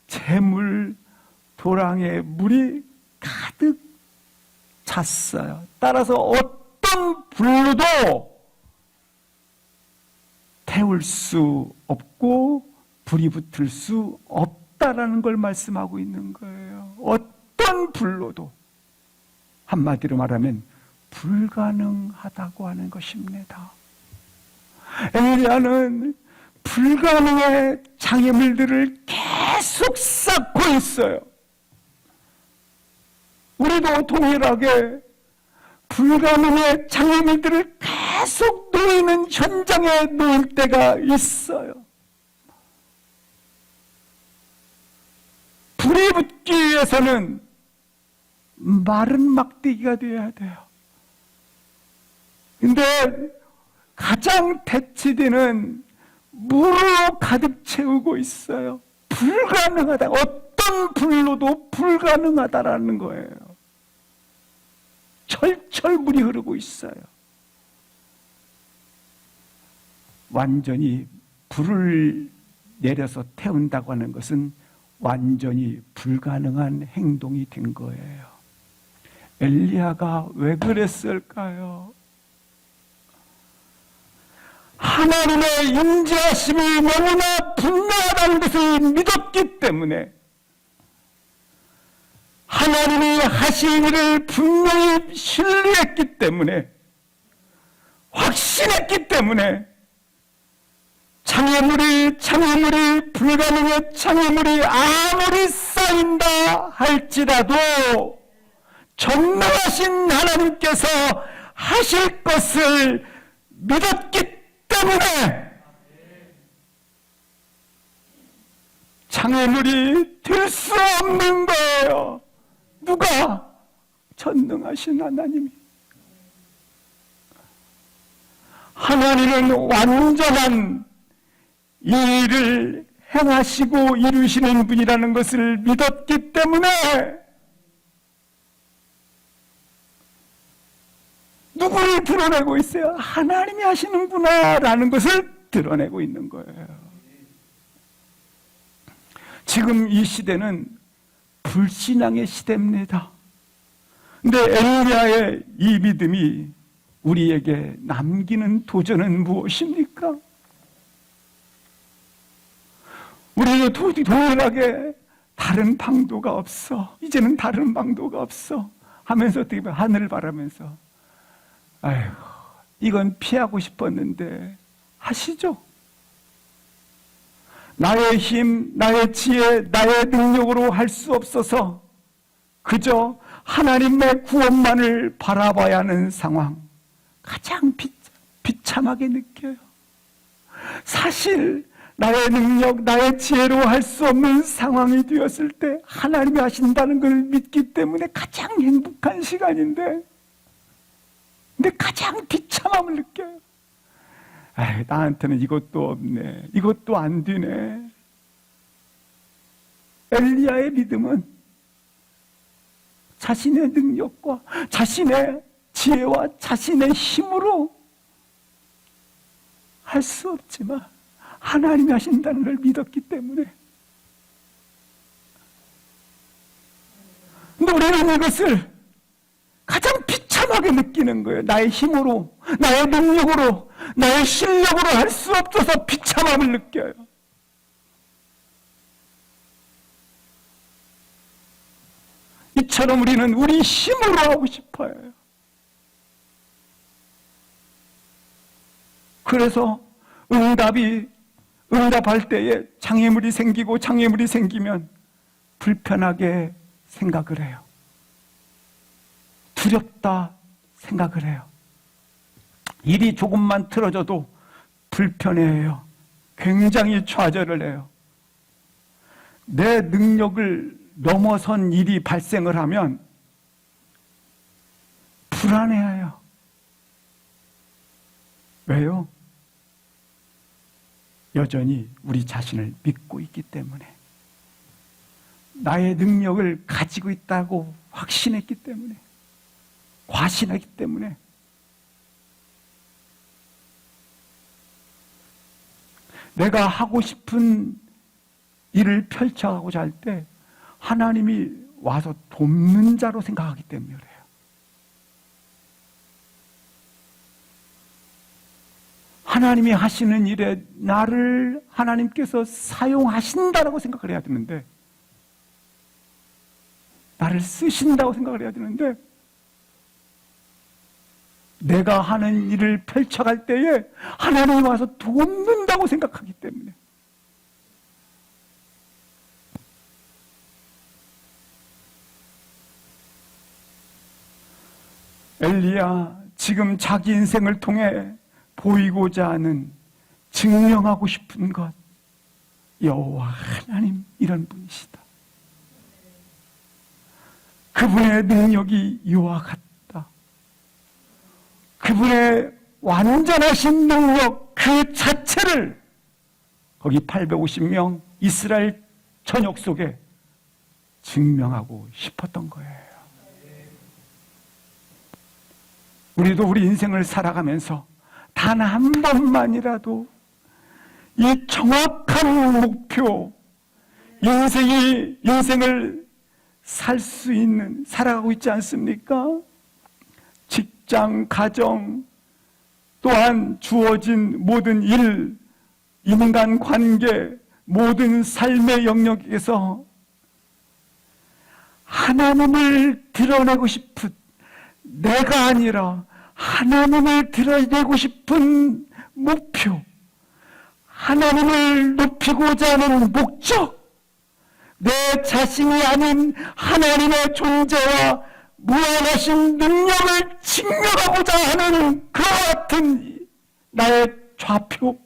제물, 도랑에 물이 가득 찼어요. 따라서 어떤 불로도 태울 수 없고 불이 붙을 수 없다라는 걸 말씀하고 있는 거예요. 어떤 불로도, 한마디로 말하면 불가능하다고 하는 것입니다. 엘리야는 불가능의 장애물들을 계속 쌓고 있어요. 우리도 동일하게 불가능의 장애물들을 계속 놓이는 현장에 놓일 때가 있어요. 불이 붙기 위해서는 마른 막대기가 되어야 돼요. 근데 가장 대치되는 물로 가득 채우고 있어요. 불가능하다. 어떤 불로도 불가능하다라는 거예요. 철철 물이 흐르고 있어요. 완전히 불을 내려서 태운다고 하는 것은 완전히 불가능한 행동이 된 거예요. 엘리야가 왜 그랬을까요? 하나님의 인자하심이 너무나 분명하다는 것을 믿었기 때문에, 하나님이 하신 일을 분명히 신뢰했기 때문에, 확신했기 때문에, 장애물이 불가능의 장애물이 아무리 쌓인다 할지라도 전능하신 하나님께서 하실 것을 믿었기 때문에 장애물이 될 수 없는 거예요. 누가? 전능하신 하나님이. 하나님은 완전한 이 일을 행하시고 이루시는 분이라는 것을 믿었기 때문에 누구를 드러내고 있어요? 하나님이 하시는구나 라는 것을 드러내고 있는 거예요. 지금 이 시대는 불신앙의 시대입니다. 근데 엘리야의 이 믿음이 우리에게 남기는 도전은 무엇입니까? 우리도 동일하게 다른 방도가 없어. 이제는 다른 방도가 없어. 하면서 어떻게 보면 하늘을 바라면서 아휴, 이건 피하고 싶었는데 하시죠. 나의 힘, 나의 지혜, 나의 능력으로 할 수 없어서 그저 하나님의 구원만을 바라봐야 하는 상황, 가장 비참하게 느껴요. 사실 나의 능력, 나의 지혜로 할 수 없는 상황이 되었을 때 하나님이 하신다는 걸 믿기 때문에 가장 행복한 시간인데, 근데 가장 비참함을 느껴요. 아이, 나한테는 이것도 없네, 이것도 안 되네. 엘리야의 믿음은 자신의 능력과 자신의 지혜와 자신의 힘으로 할 수 없지만 하나님이 하신다는 걸 믿었기 때문에, 근데 우리는 이것을 가장 비참하게 느끼는 거예요. 나의 힘으로, 나의 능력으로, 나의 실력으로 할 수 없어서 비참함을 느껴요. 이처럼 우리는 우리 힘으로 하고 싶어요. 그래서 응답할 때에 장애물이 생기고, 장애물이 생기면 불편하게 생각을 해요. 두렵다 생각을 해요. 일이 조금만 틀어져도 불편해해요. 굉장히 좌절을 해요. 내 능력을 넘어선 일이 발생을 하면 불안해해요. 왜요? 여전히 우리 자신을 믿고 있기 때문에, 나의 능력을 가지고 있다고 확신했기 때문에, 과신했기 때문에. 내가 하고 싶은 일을 펼쳐가고자 할 때 하나님이 와서 돕는 자로 생각하기 때문에 그래요. 하나님이 하시는 일에 나를 하나님께서 사용하신다라고 생각을 해야 되는데, 나를 쓰신다고 생각을 해야 되는데, 내가 하는 일을 펼쳐갈 때에 하나님이 와서 돕는다고 생각하기 때문에, 엘리야, 지금 자기 인생을 통해 보이고자 하는, 증명하고 싶은 것, 여호와 하나님 이런 분이시다. 그분의 능력이 이와 같다. 그분의 완전하신 능력 그 자체를 거기 850명 이스라엘 전역 속에 증명하고 싶었던 거예요. 우리도 우리 인생을 살아가면서 단 한 번만이라도 이 정확한 목표, 인생을 살 수 있는, 살아가고 있지 않습니까? 직장, 가정, 또한 주어진 모든 일, 인간관계, 모든 삶의 영역에서 하나님을 드러내고 싶은, 내가 아니라 하나님을 드러내고 싶은 목표, 하나님을 높이고자 하는 목적, 내 자신이 아닌 하나님의 존재와 무한하신 능력을 증명하고자 하는 그와 같은 나의 좌표,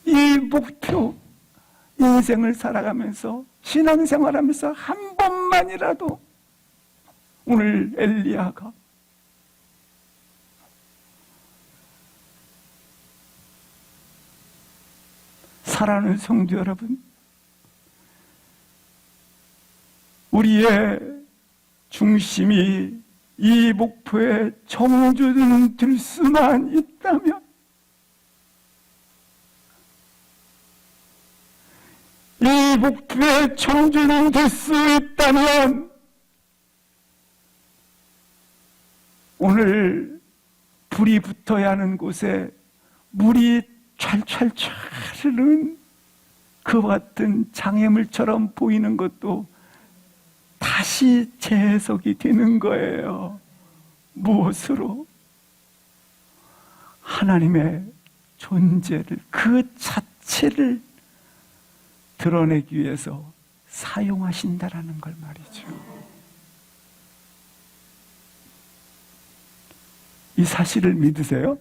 이 목표, 인생을 살아가면서, 신앙생활하면서 한 번만이라도 오늘 엘리야가 사랑하는 성도 여러분, 우리의 중심이 이 목표에 정주될 수만 있다면, 이 목표에 정주될 수 있다면, 오늘 불이 붙어야 하는 곳에 물이 찰찰찰 흐르는 그와 같은 장애물처럼 보이는 것도 다시 재해석이 되는 거예요. 무엇으로? 하나님의 존재를, 그 자체를 드러내기 위해서 사용하신다라는 걸 말이죠. 이 사실을 믿으세요?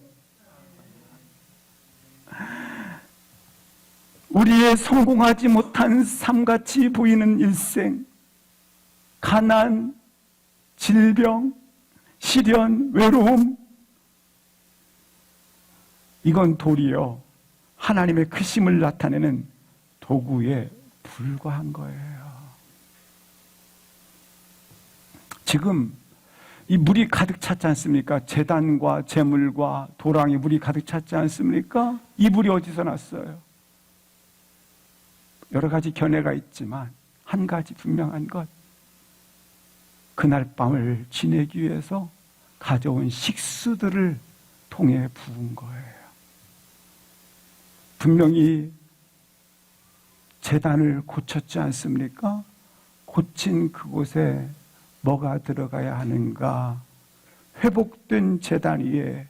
사는데 성공하지 못한 삶같이 보이는 일생, 가난, 질병, 시련, 외로움, 이건 도리어 하나님의 크심을 나타내는 도구에 불과한 거예요. 지금 이 물이 가득 찼지 않습니까? 제단과 제물과 도랑에 물이 가득 찼지 않습니까? 이 물이 어디서 났어요? 여러 가지 견해가 있지만 한 가지 분명한 것, 그날 밤을 지내기 위해서 가져온 식수들을 통에 부은 거예요. 분명히 제단을 고쳤지 않습니까? 고친 그곳에 뭐가 들어가야 하는가? 회복된 제단 위에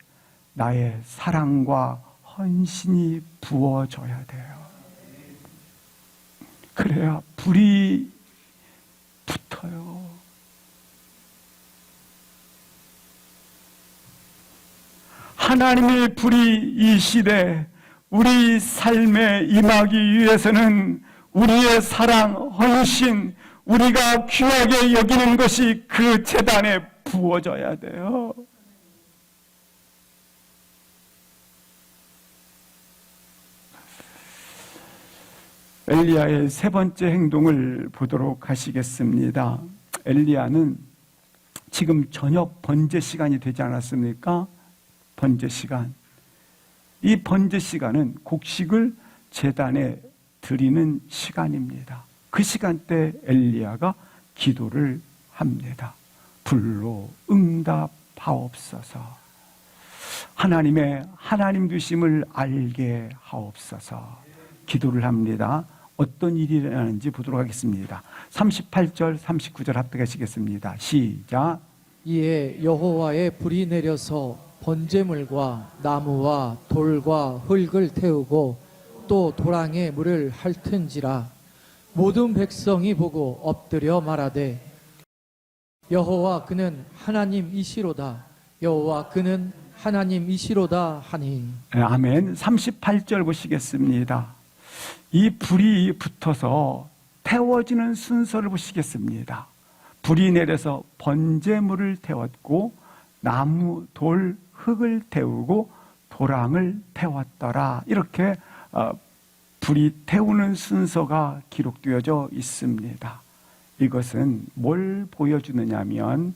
나의 사랑과 헌신이 부어져야 돼요. 그래야 불이 붙어요. 하나님의 불이 이 시대 우리 삶에 임하기 위해서는 우리의 사랑, 헌신, 우리가 귀하게 여기는 것이 그 제단에 부어져야 돼요. 엘리야의 세 번째 행동을 보도록 하시겠습니다. 엘리야는 지금 저녁 번제 시간이 되지 않았습니까? 번제 시간. 이 번제 시간은 곡식을 제단에 드리는 시간입니다. 그 시간대 엘리야가 기도를 합니다. 불로 응답하옵소서. 하나님의 하나님 되심을 알게 하옵소서. 기도를 합니다. 어떤 일이 일어나는지 보도록 하겠습니다. 38절, 39절 합독하시겠습니다. 시작. 이에 여호와의 불이 내려서 번제물과 나무와 돌과 흙을 태우고 또 도랑에 물을 핥은지라. 모든 백성이 보고 엎드려 말하되 여호와 그는 하나님이시로다. 여호와 그는 하나님이시로다 하니. 아멘. 38절 보시겠습니다. 이 불이 붙어서 태워지는 순서를 보시겠습니다. 불이 내려서 번제물을 태웠고 나무, 돌, 흙을 태우고 도랑을 태웠더라. 이렇게 불이 태우는 순서가 기록되어져 있습니다. 이것은 뭘 보여주느냐면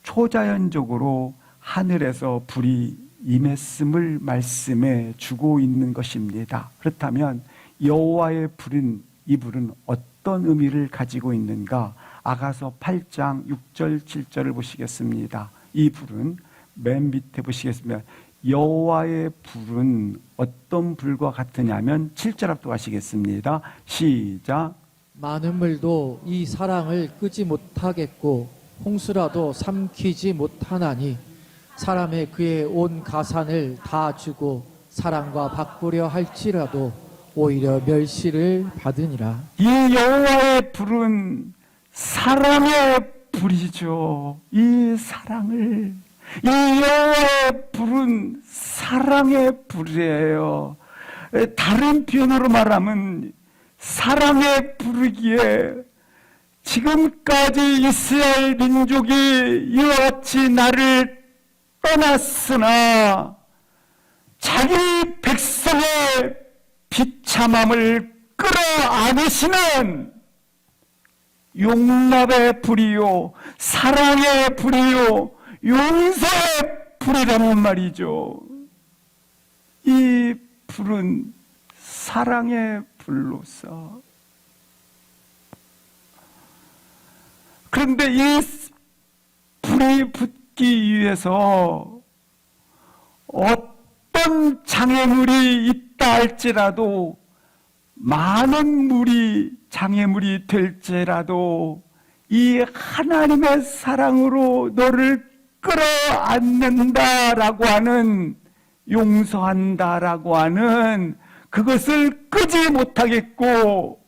초자연적으로 하늘에서 불이 임했음을 말씀해 주고 있는 것입니다. 그렇다면 여호와의 불은, 이 불은 어떤 의미를 가지고 있는가? 아가서 8장 6절 7절을 보시겠습니다. 이 불은 맨 밑에 보시겠습니다. 여호와의 불은 어떤 불과 같으냐면 7절 합독하시겠습니다. 시작. 많은 물도 이 사랑을 끄지 못하겠고 홍수라도 삼키지 못하나니 사람의 그의 온 가산을 다 주고 사랑과 바꾸려 할지라도 오히려 멸시를 받으니라. 이 여호와의 불은 사랑의 불이죠. 이 여호와의 불은 사랑의 불이에요. 다른 표현으로 말하면 사랑의 불이기에 지금까지 이스라엘 민족이 이와 같이 나를 떠났으나 자기 백성의 비참함을 끌어안으시는 용납의 불이요, 사랑의 불이요, 용서의 불이라는 말이죠. 이 불은 사랑의 불로서. 그런데 이 불이 붙기 위해서 어떤 장애물이 있다 할지라도, 많은 장애물이 될지라도 이 하나님의 사랑으로 너를 끌어안는다라고 하는, 용서한다라고 하는 그것을 끄지 못하겠고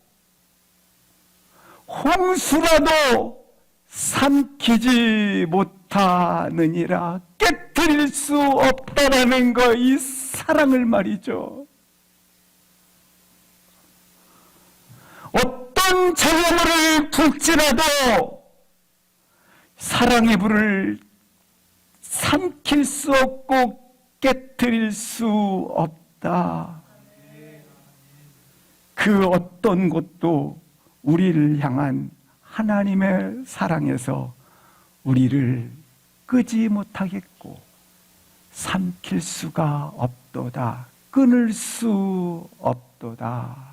홍수라도 삼키지 못하느니라. 깨트릴 수 없다라는 거, 이 사랑을 말이죠. 어떤 장애물을 불지라도 사랑의 불을 삼킬 수 없고 깨뜨릴 수 없다. 그 어떤 것도 우리를 향한 하나님의 사랑에서 우리를 끄지 못하겠고 삼킬 수가 없도다. 끊을 수 없도다.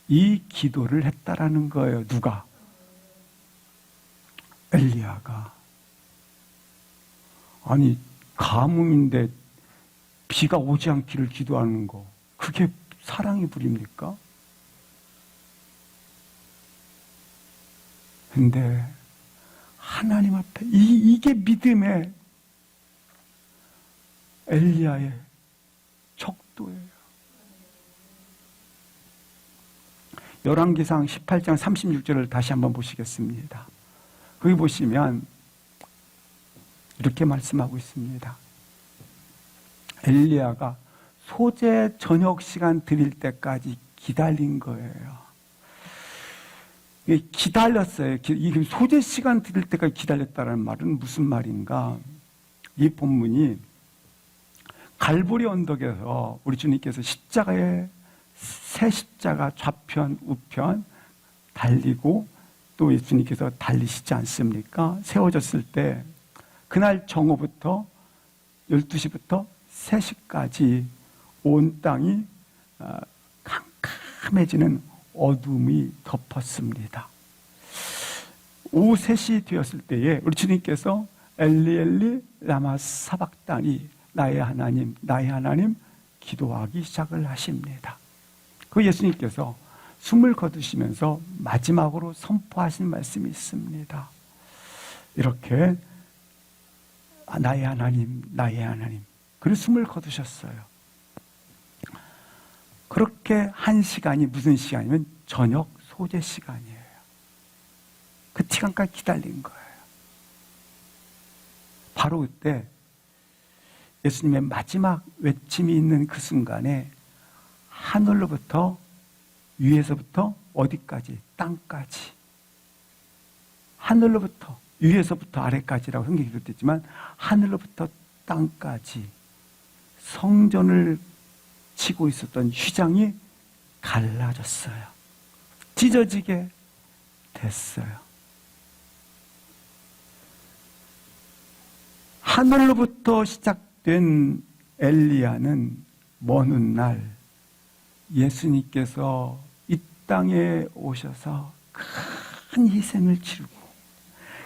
이 기도를 했다라는 거예요. 누가? 엘리야가. 아니, 가뭄인데 비가 오지 않기를 기도하는 거, 그게 사랑의 불입니까? 근데 하나님 앞에 이게 믿음의 엘리야의 척도예요. 열왕기상 18장 36절을 다시 한번 보시겠습니다. 거기 보시면 이렇게 말씀하고 있습니다. 엘리야가 소재 저녁 시간 드릴 때까지 기다린 거예요. 기다렸어요. 이 소재 시간 드릴 때까지 기다렸다는 말은 무슨 말인가? 이 본문이 갈보리 언덕에서 우리 주님께서 십자가에 새 십자가 좌편 우편 달리고 또 예수님께서 달리시지 않습니까? 세워졌을 때 그날 정오부터 12시부터 3시까지 온 땅이 캄캄해지는 어둠이 덮었습니다. 오후 3시 되었을 때에 우리 주님께서 엘리 엘리 라마 사박다니 나의 하나님 기도하기 시작을 하십니다. 그 예수님께서 숨을 거두시면서 마지막으로 선포하신 말씀이 있습니다. 이렇게 나의 하나님 그리고 숨을 거두셨어요. 그렇게 한 시간이 무슨 시간이면 저녁 소재 시간이에요. 그 시간까지 기다린 거예요. 바로 그때 예수님의 마지막 외침이 있는 그 순간에 하늘로부터 위에서부터 어디까지? 땅까지. 하늘로부터 위에서부터 아래까지라고 성경이 기록됐지만 하늘로부터 땅까지 성전을 치고 있었던 휘장이 갈라졌어요. 찢어지게 됐어요. 하늘로부터 시작된 엘리야는 먼 훗날 예수님께서 이 땅에 오셔서 큰 희생을 치르고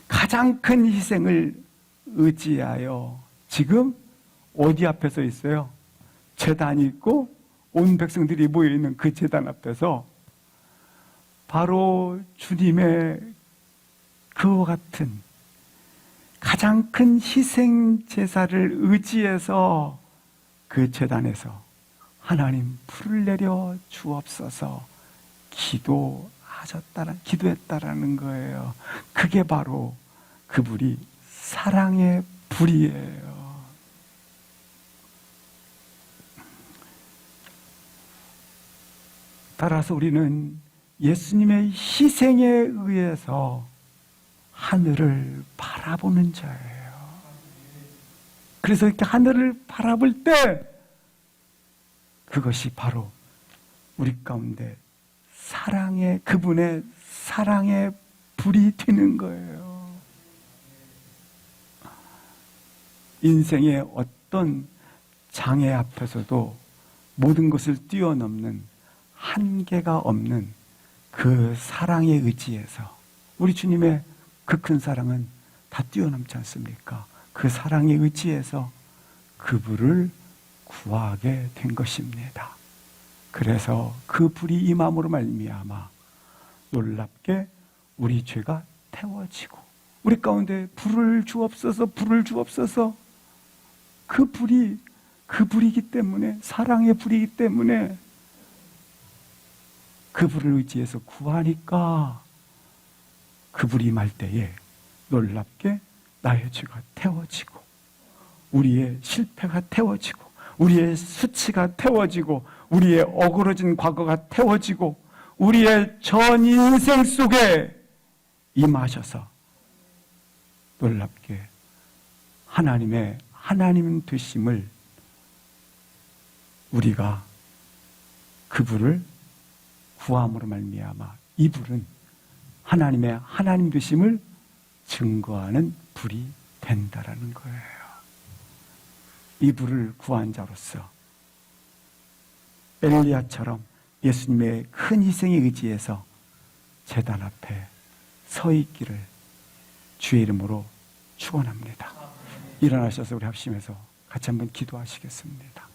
가장 큰 희생을 의지하여 지금 어디 앞에 서 있어요? 제단이 있고 온 백성들이 모여있는 그 제단 앞에서 바로 주님의 그와 같은 가장 큰 희생 제사를 의지해서 그 제단에서 하나님 불을 내려 주옵소서 기도했다라는 거예요. 그게 바로 그 불이 사랑의 불이에요. 따라서 우리는 예수님의 희생에 의해서 하늘을 바라보는 자예요. 그래서 이렇게 하늘을 바라볼 때 그것이 바로 우리 가운데 그분의 사랑의 불이 되는 거예요. 인생의 어떤 장애 앞에서도 모든 것을 뛰어넘는 한계가 없는 그 사랑에 의지해서 우리 주님의 그 큰 사랑은 다 뛰어넘지 않습니까? 그 사랑에 의지해서 그 불을 구하게 된 것입니다. 그래서 그 불이 임함으로 말미암아 놀랍게 우리 죄가 태워지고 우리 가운데 불을 주옵소서 그 불이기 때문에 사랑의 불이기 때문에 그 불을 의지해서 구하니까 그 불이 임할 때에 놀랍게 나의 죄가 태워지고 우리의 실패가 태워지고 우리의 수치가 태워지고 우리의 어그러진 과거가 태워지고 우리의 전 인생 속에 임하셔서 놀랍게 하나님의 하나님 되심을 우리가 그분을 구함으로 말미암아 이불은 하나님의 하나님 되심을 증거하는 불이 된다라는 거예요. 이불을 구한 자로서 엘리야처럼 예수님의 큰 희생에 의지해서 제단 앞에 서 있기를 주의 이름으로 축원합니다. 일어나셔서 우리 합심해서 같이 한번 기도하시겠습니다.